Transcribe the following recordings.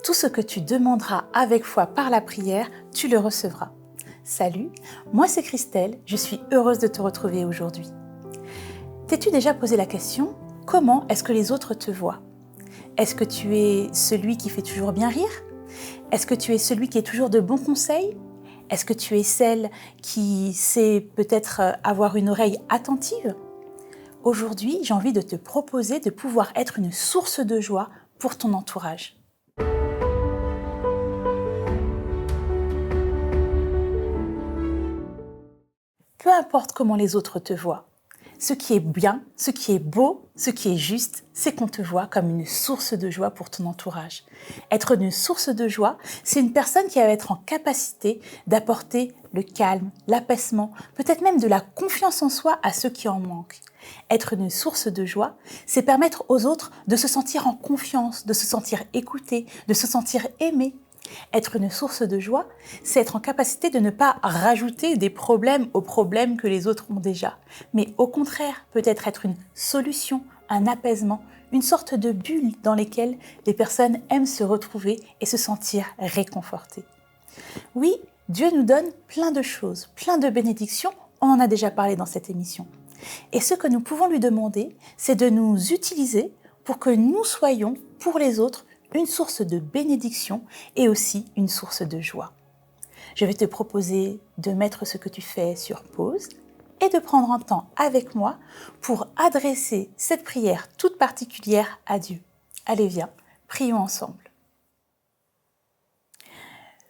Tout ce que tu demanderas avec foi par la prière, tu le recevras. Salut, moi c'est Christelle, je suis heureuse de te retrouver aujourd'hui. T'es-tu déjà posé la question, comment est-ce que les autres te voient? Est-ce que tu es celui qui fait toujours bien rire? Est-ce que tu es celui qui est toujours de bons conseils? Est-ce que tu es celle qui sait peut-être avoir une oreille attentive? Aujourd'hui, j'ai envie de te proposer de pouvoir être une source de joie pour ton entourage. Peu importe comment les autres te voient, ce qui est bien, ce qui est beau, ce qui est juste, c'est qu'on te voit comme une source de joie pour ton entourage. Être une source de joie, c'est une personne qui va être en capacité d'apporter le calme, l'apaisement, peut-être même de la confiance en soi à ceux qui en manquent. Être une source de joie, c'est permettre aux autres de se sentir en confiance, de se sentir écoutés, de se sentir aimés. Être une source de joie, c'est être en capacité de ne pas rajouter des problèmes aux problèmes que les autres ont déjà, mais au contraire, peut-être être une solution, un apaisement, une sorte de bulle dans laquelle les personnes aiment se retrouver et se sentir réconfortées. Oui, Dieu nous donne plein de choses, plein de bénédictions, on en a déjà parlé dans cette émission. Et ce que nous pouvons lui demander, c'est de nous utiliser pour que nous soyons, pour les autres, une source de bénédiction et aussi une source de joie. Je vais te proposer de mettre ce que tu fais sur pause et de prendre un temps avec moi pour adresser cette prière toute particulière à Dieu. Allez, viens, prions ensemble.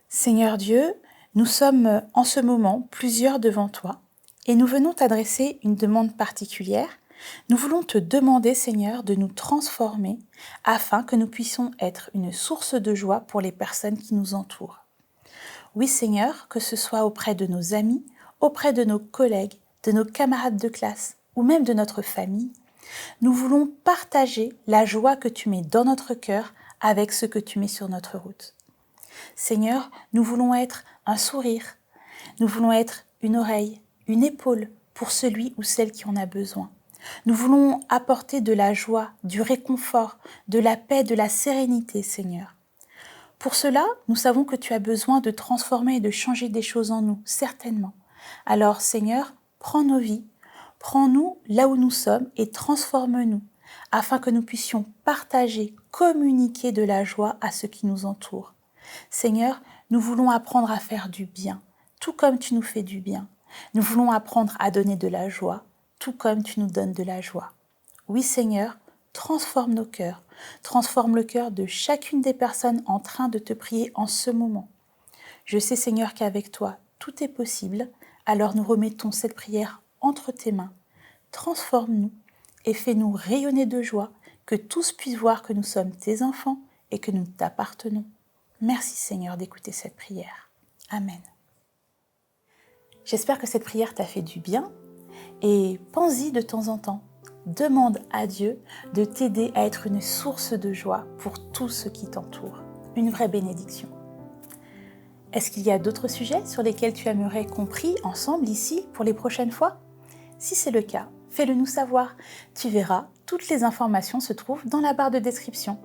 Seigneur Dieu, nous sommes en ce moment plusieurs devant toi et nous venons t'adresser une demande particulière. Nous voulons te demander, Seigneur, de nous transformer afin que nous puissions être une source de joie pour les personnes qui nous entourent. Oui, Seigneur, que ce soit auprès de nos amis, auprès de nos collègues, de nos camarades de classe ou même de notre famille, nous voulons partager la joie que tu mets dans notre cœur avec ceux que tu mets sur notre route. Seigneur, nous voulons être un sourire, nous voulons être une oreille, une épaule pour celui ou celle qui en a besoin. Nous voulons apporter de la joie, du réconfort, de la paix, de la sérénité, Seigneur. Pour cela, nous savons que tu as besoin de transformer et de changer des choses en nous, certainement. Alors, Seigneur, prends nos vies, prends-nous là où nous sommes et transforme-nous, afin que nous puissions partager, communiquer de la joie à ceux qui nous entourent. Seigneur, nous voulons apprendre à faire du bien, tout comme tu nous fais du bien. Nous voulons apprendre à donner de la joie, tout comme tu nous donnes de la joie. Oui, Seigneur, transforme nos cœurs, transforme le cœur de chacune des personnes en train de te prier en ce moment. Je sais, Seigneur, qu'avec toi, tout est possible, alors nous remettons cette prière entre tes mains. Transforme-nous et fais-nous rayonner de joie, que tous puissent voir que nous sommes tes enfants et que nous t'appartenons. Merci, Seigneur, d'écouter cette prière. Amen. J'espère que cette prière t'a fait du bien. Et pense-y de temps en temps. Demande à Dieu de t'aider à être une source de joie pour tous ceux qui t'entourent. Une vraie bénédiction. Est-ce qu'il y a d'autres sujets sur lesquels tu aimerais qu'on prie ensemble ici pour les prochaines fois? Si c'est le cas, fais-le nous savoir. Tu verras, toutes les informations se trouvent dans la barre de description.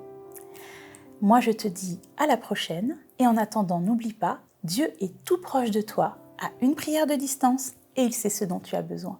Moi, je te dis à la prochaine et en attendant, n'oublie pas, Dieu est tout proche de toi, à une prière de distance et il sait ce dont tu as besoin.